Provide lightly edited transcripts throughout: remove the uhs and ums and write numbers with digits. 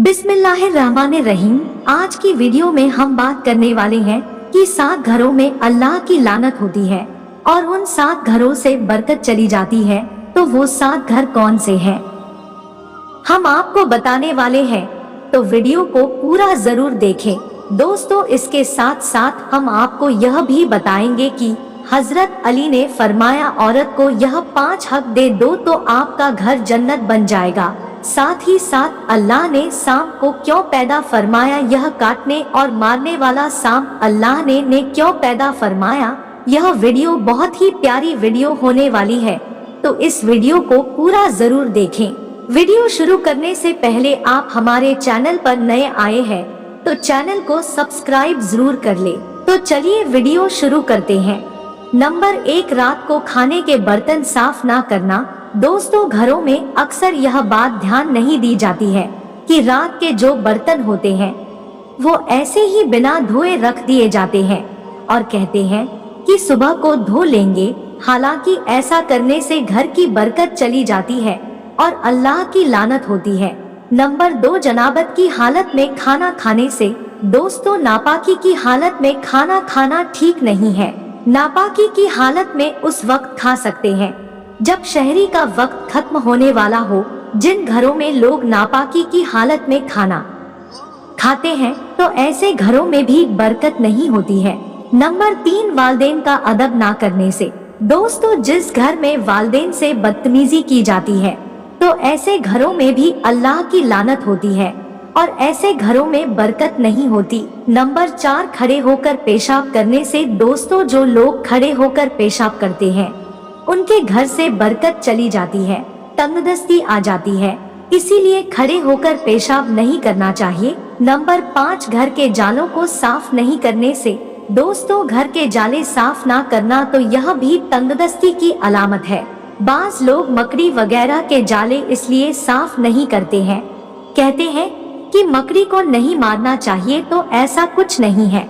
बिस्मिल्लाहिर्रहमानिर्रहीम। आज की वीडियो में हम बात करने वाले हैं कि 7 घरों में अल्लाह की लानत होती है और उन 7 घरों से बरकत चली जाती है। तो वो 7 घर कौन से हैं, हम आपको बताने वाले हैं, तो वीडियो को पूरा जरूर देखें। दोस्तों, इसके साथ साथ हम आपको यह भी बताएंगे कि हजरत अली ने फरमाया, औरत को यह 5 हक दे दो तो आपका घर जन्नत बन जाएगा। साथ ही साथ अल्लाह ने सांप को क्यों पैदा फरमाया, यह काटने और मारने वाला सांप अल्लाह ने क्यों पैदा फरमाया। यह वीडियो बहुत ही प्यारी वीडियो होने वाली है, तो इस वीडियो को पूरा जरूर देखें। वीडियो शुरू करने से पहले आप हमारे चैनल पर नए आए हैं तो चैनल को सब्सक्राइब जरूर कर ले। तो चलिए वीडियो शुरू करते हैं। नंबर 1, रात को खाने के बर्तन साफ ना करना। दोस्तों, घरों में अक्सर यह बात ध्यान नहीं दी जाती है कि रात के जो बर्तन होते हैं वो ऐसे ही बिना धोए रख दिए जाते हैं और कहते हैं कि सुबह को धो लेंगे। हालांकि ऐसा करने से घर की बरकत चली जाती है और अल्लाह की लानत होती है। नंबर 2, जनाबत की हालत में खाना खाने से। दोस्तों, नापाकी की हालत में खाना खाना ठीक नहीं है। नापाकी की हालत में उस वक्त खा सकते हैं जब शहरी का वक्त खत्म होने वाला हो। जिन घरों में लोग नापाकी की हालत में खाना खाते हैं तो ऐसे घरों में भी बरकत नहीं होती है। नंबर 3, वालिदैन का अदब ना करने से। दोस्तों, जिस घर में वालिदैन से बदतमीजी की जाती है तो ऐसे घरों में भी अल्लाह की लानत होती है और ऐसे घरों में बरकत नहीं होती। नंबर 4, खड़े होकर पेशाब करने से। दोस्तों, जो लोग खड़े होकर पेशाब करते हैं उनके घर से बरकत चली जाती है, तंगदस्ती आ जाती है, इसीलिए खड़े होकर पेशाब नहीं करना चाहिए। नंबर 5, घर के जालों को साफ नहीं करने से। दोस्तों, घर के जाले साफ ना करना तो यह भी तंगदस्ती की अलामत है। बाज लोग मकड़ी वगैरह के जाले इसलिए साफ नहीं करते हैं, कहते हैं कि मकड़ी को नहीं मारना चाहिए, तो ऐसा कुछ नहीं है।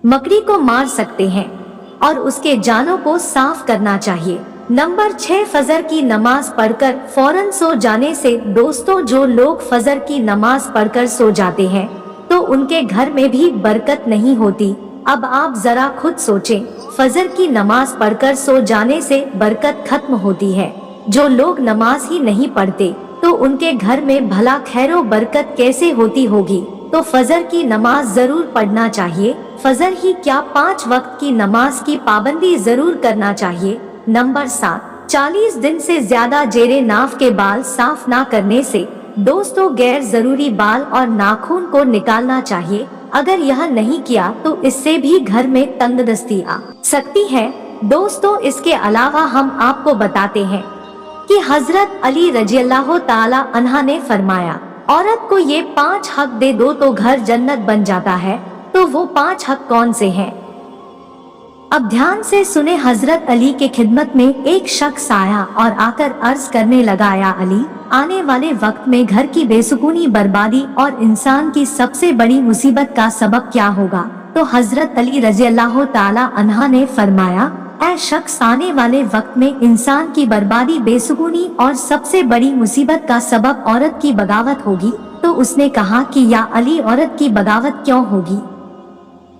मकड़ी को मार सकते हैं और उसके जानों को साफ करना चाहिए। नंबर 6, फजर की नमाज पढ़कर फौरन सो जाने से। दोस्तों, जो लोग फजर की नमाज पढ़कर सो जाते हैं तो उनके घर में भी बरकत नहीं होती। अब आप जरा खुद सोचें, फजर की नमाज पढ़कर सो जाने से बरकत खत्म होती है। जो लोग नमाज ही नहीं पढ़ते तो उनके घर में भला खैरो बरकत कैसे होती होगी। तो फजर की नमाज जरूर पढ़ना चाहिए। फजर ही क्या, 5 वक्त की नमाज की पाबंदी जरूर करना चाहिए। नंबर 7, 40 दिन से ज्यादा जेरे नाफ के बाल साफ ना करने से। दोस्तों, गैर जरूरी बाल और नाखून को निकालना चाहिए। अगर यह नहीं किया तो इससे भी घर में तंगदस्ती आ सकती है। दोस्तों, इसके अलावा हम आपको बताते हैं कि हजरत अली रज़ियल्लाहु ताला अन्हा ने फरमाया, औरत को ये 5 हक दे दो तो घर जन्नत बन जाता है। तो वो 5 हक कौन से हैं? अब ध्यान से सुने। हजरत अली के खिदमत में एक शख्स आया और आकर अर्ज करने लगा, या अली, आने वाले वक्त में घर की बेसुकूनी, बर्बादी और इंसान की सबसे बड़ी मुसीबत का सबब क्या होगा? तो हजरत अली रज़ियल्लाहु ताला अन्हा ने फरमाया, ऐ शख्स, आने वाले वक्त में इंसान की बर्बादी, बेसुकूनी और सबसे बड़ी मुसीबत का सबब औरत की बगावत होगी। तो उसने कहा कि या अली, औरत की बगावत क्यों होगी?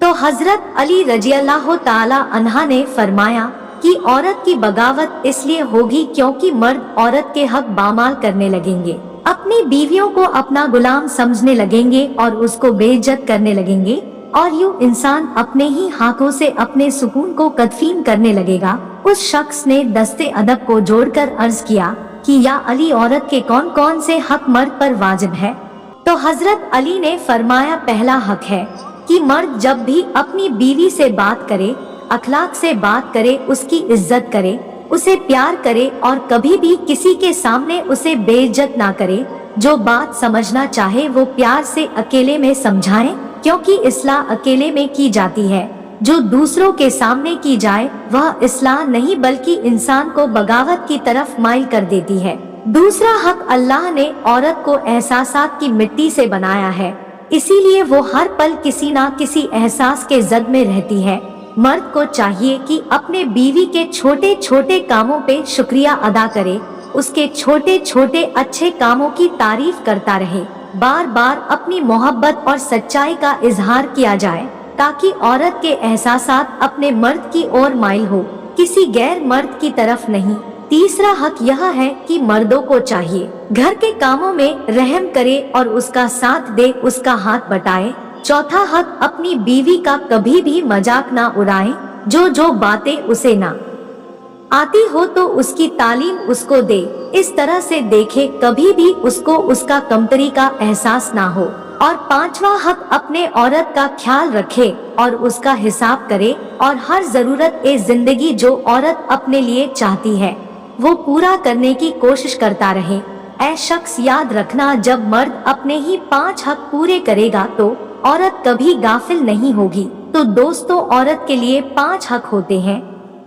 तो हजरत अली रज़ियल्लाहु ताला अन्हा ने फरमाया कि औरत की बगावत इसलिए होगी क्योंकि मर्द औरत के हक बामाल करने लगेंगे, अपनी बीवियों को अपना गुलाम समझने लगेंगे और उसको बेइज्जत करने लगेंगे, और यूं इंसान अपने ही हाथों से अपने सुकून को तदफीन करने लगेगा। उस शख्स ने दस्ते अदब को जोड़कर अर्ज किया कि या अली, औरत के कौन कौन से हक मर्द पर वाजिब है? तो हजरत अली ने फरमाया, पहला हक है कि मर्द जब भी अपनी बीवी से बात करे, अखलाक से बात करे, उसकी इज्जत करे, उसे प्यार करे और कभी भी किसी के सामने उसे बेइज्जत ना करे। जो बात समझना चाहे वो प्यार से अकेले में समझाएं, क्योंकि इस्लाह अकेले में की जाती है। जो दूसरों के सामने की जाए वह इस्लाह नहीं बल्कि इंसान को बगावत की तरफ माइल कर देती है। दूसरा हक, अल्लाह ने औरत को एहसासात की मिट्टी से बनाया है, इसीलिए वो हर पल किसी ना किसी एहसास के जद में रहती है। मर्द को चाहिए कि अपने बीवी के छोटे छोटे कामों पे शुक्रिया अदा करे, उसके छोटे छोटे अच्छे कामों की तारीफ करता रहे। बार बार अपनी मोहब्बत और सच्चाई का इजहार किया जाए, ताकि औरत के एहसासात अपने मर्द की ओर माइल हो, किसी गैर मर्द की तरफ नहीं। तीसरा हक यह है कि मर्दों को चाहिए घर के कामों में रहम करे और उसका साथ दे, उसका हाथ बटाए। चौथा हक अपनी बीवी का कभी भी मजाक ना उड़ाए, जो बातें उसे ना आती हो तो उसकी तालीम उसको दे, इस तरह से देखे कभी भी उसको उसका कमतरी का एहसास ना हो। और पांचवा हक अपने औरत का ख्याल रखे और उसका हिसाब करे, और हर जरूरत ए जिंदगी जो औरत अपने लिए चाहती है वो पूरा करने की कोशिश करता रहे। ऐ शख्स याद रखना, जब मर्द अपने ही 5 हक पूरे करेगा तो औरत कभी गाफिल नहीं होगी। तो दोस्तों, औरत के लिए 5 हक होते हैं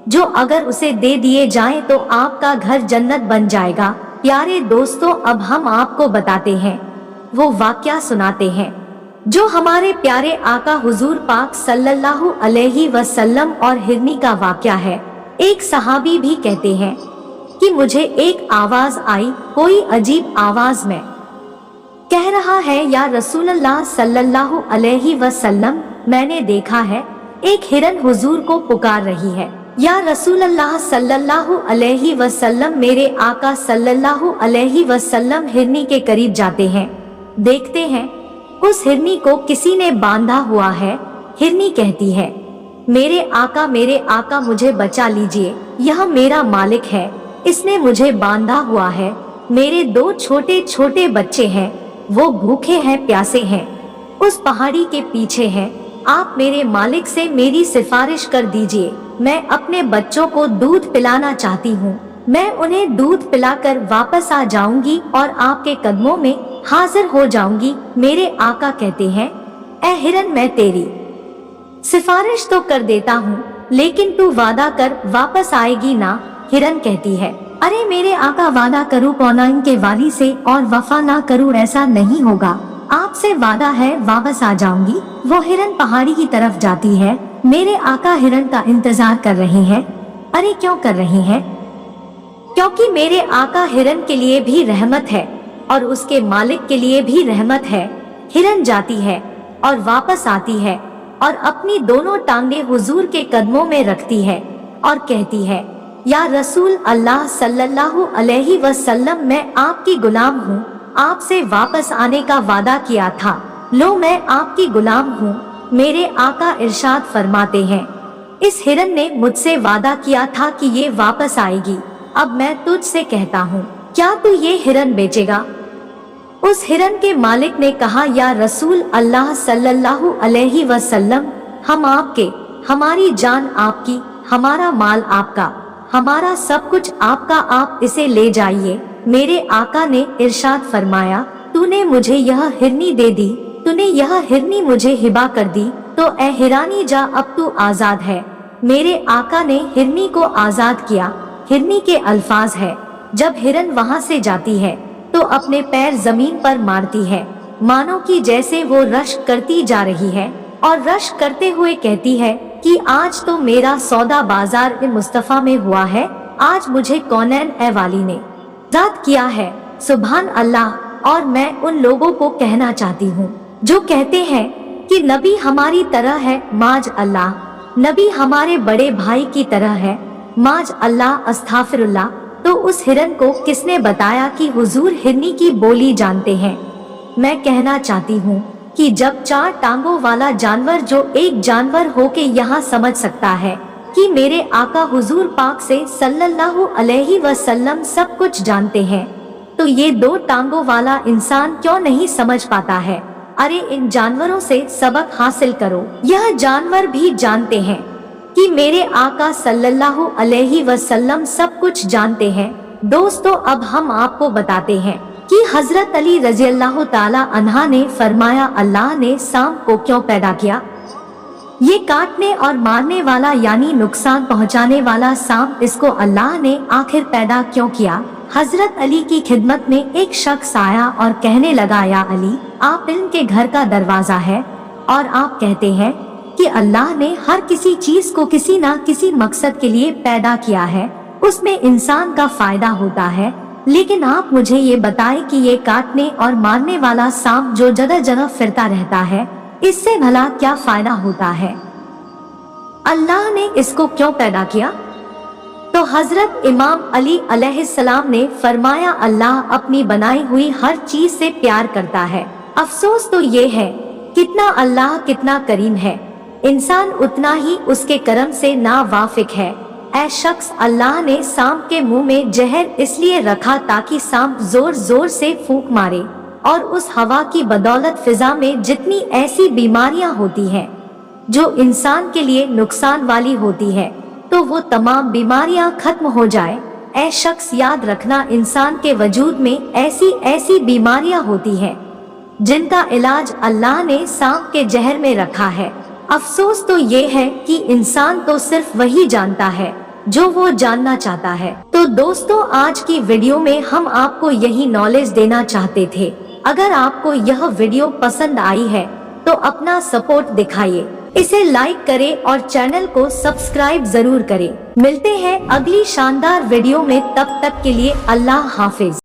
जो अगर उसे दे दिए जाएं तो आपका घर जन्नत बन जाएगा। प्यारे दोस्तों, अब हम आपको बताते हैं, वो वाकया सुनाते हैं जो हमारे प्यारे आका हुजूर पाक सल्लल्लाहु अलैहि वसल्लम और हिरनी का वाकया है। एक सहाबी भी कहते हैं कि मुझे एक आवाज आई, कोई अजीब आवाज में कह रहा है, या रसूलल्लाह सल्लल्लाहु अलैहि वसल्लम, मैंने देखा है एक हिरन हुजूर को पुकार रही है। या रसूलल्लाह सल्लल्लाहु अलैहि वसल्लम, मेरे आका सल्लल्लाहु अलैहि वसल्लम हिरनी के करीब जाते हैं, देखते हैं उस हिरनी को किसी ने बांधा हुआ है। हिरनी कहती है, मेरे आका मुझे बचा लीजिए, यह मेरा मालिक है, इसने मुझे बांधा हुआ है। मेरे 2 छोटे छोटे बच्चे हैं, वो भूखे हैं, प्यासे हैं, उस पहाड़ी के पीछे हैं। आप मेरे मालिक से मेरी सिफारिश कर दीजिए, मैं अपने बच्चों को दूध पिलाना चाहती हूँ। मैं उन्हें दूध पिलाकर वापस आ जाऊंगी और आपके कदमों में हाजिर हो जाऊंगी। मेरे आका कहते हैं, ऐ हिरन, मैं तेरी सिफारिश तो कर देता हूँ, लेकिन तू वादा कर वापस आएगी ना। हिरन कहती है, अरे मेरे आका, वादा करूँ कौनाइन के वाली से और वफा ना करूँ, ऐसा नहीं होगा, आपसे वादा है वापस आ जाऊंगी। वो हिरन पहाड़ी की तरफ जाती है। मेरे आका हिरन का इंतजार कर रहे हैं। अरे क्यों कर रहे हैं? क्योंकि मेरे आका हिरन के लिए भी रहमत है और उसके मालिक के लिए भी रहमत है। हिरन जाती है और वापस आती है और अपनी दोनों टांगे हुजूर के कदमों में रखती है और कहती है, या रसूल अल्लाह सल्लल्लाहु अलैहि वसल्लम, मैं आपकी गुलाम हूँ, आपसे वापस आने का वादा किया था, लो मैं आपकी गुलाम हूँ। मेरे आका इरशाद फरमाते हैं, इस हिरन ने मुझसे वादा किया था कि ये वापस आएगी, अब मैं तुझसे कहता हूँ, क्या तू ये हिरन बेचेगा? उस हिरन के मालिक ने कहा, या रसूल अल्लाह सल्लल्लाहु अलैहि वसल्लम, हम आपके, हमारी जान आपकी, हमारा माल आपका, हमारा सब कुछ आपका, आप इसे ले जाइए। मेरे आका ने इरशाद फरमाया, तूने मुझे यह हिरनी दे दी, तूने यह हिरनी मुझे हिबा कर दी, तो ए हिरानी जा, अब तू आजाद है। मेरे आका ने हिरनी को आजाद किया। हिरनी के अल्फाज है, जब हिरन वहाँ से जाती है तो अपने पैर जमीन पर मारती है, मानो कि जैसे वो रश्क करती जा रही है, और रश्क करते हुए कहती है कि आज तो मेरा सौदा बाजार ए मुस्तफा में हुआ है, आज मुझे कौनैन ए वाली ने आजाद किया है। सुभान अल्लाह। और मैं उन लोगों को कहना चाहती हूँ जो कहते हैं कि नबी हमारी तरह है, माज अल्लाह, नबी हमारे बड़े भाई की तरह है, माज अल्लाह, अस्तगफिरुल्लाह। तो उस हिरन को किसने बताया कि हुजूर हिरनी की बोली जानते हैं? मैं कहना चाहती हूँ कि जब 4 टांगों वाला जानवर जो एक जानवर होके यहाँ समझ सकता है कि मेरे आका हुजूर पाक से सल्लल्लाहु अलैहि वसल्लम सब कुछ जानते हैं, तो ये 2 टांगों वाला इंसान क्यों नहीं समझ पाता है? अरे इन जानवरों से सबक हासिल करो। यह जानवर भी जानते हैं कि मेरे आका सल्लल्लाहु अलैहि वसल्लम सब कुछ जानते हैं। दोस्तों, अब हम आपको बताते हैं कि हजरत अली रजी अल्लाह ताला अन्हा ने फरमाया, अल्लाह ने सांप को क्यों पैदा किया? ये काटने और मारने वाला यानी नुकसान पहुंचाने वाला सांप, इसको अल्लाह ने आखिर पैदा क्यों किया? हजरत अली की खिदमत में एक शख्स आया और कहने लगा, या अली, आप इनके घर का दरवाजा है और आप कहते हैं कि अल्लाह ने हर किसी चीज को किसी ना किसी मकसद के लिए पैदा किया है, उसमें इंसान का फायदा होता है, लेकिन आप मुझे ये बताएं कि ये काटने और मारने वाला सांप जो जगह जगह फिरता रहता है, इससे भला क्या फायदा होता है? अल्लाह ने इसको क्यों पैदा किया? तो हजरत इमाम अली अलैहिस्सलाम ने फरमाया, अल्लाह अपनी बनाई हुई हर चीज से प्यार करता है। अफसोस तो ये है, कितना अल्लाह कितना करीम है, इंसान उतना ही उसके करम से नावाफिक है। ऐ शख्स, अल्लाह ने सांप के मुंह में जहर इसलिए रखा ताकि सांप जोर जोर से फूंक मारे, और उस हवा की बदौलत फिजा में जितनी ऐसी बीमारियां होती हैं जो इंसान के लिए नुकसान वाली होती है, तो वो तमाम बीमारियां खत्म हो जाए। ऐ शख्स, याद रखना, इंसान के वजूद में ऐसी ऐसी बीमारियां होती हैं जिनका इलाज अल्लाह ने सांप के जहर में रखा है। अफसोस तो ये है कि इंसान तो सिर्फ वही जानता है जो वो जानना चाहता है। तो दोस्तों, आज की वीडियो में हम आपको यही नॉलेज देना चाहते थे। अगर आपको यह वीडियो पसंद आई है तो अपना सपोर्ट दिखाइए, इसे लाइक करें और चैनल को सब्सक्राइब जरूर करें। मिलते हैं अगली शानदार वीडियो में, तब तक के लिए अल्लाह हाफिज।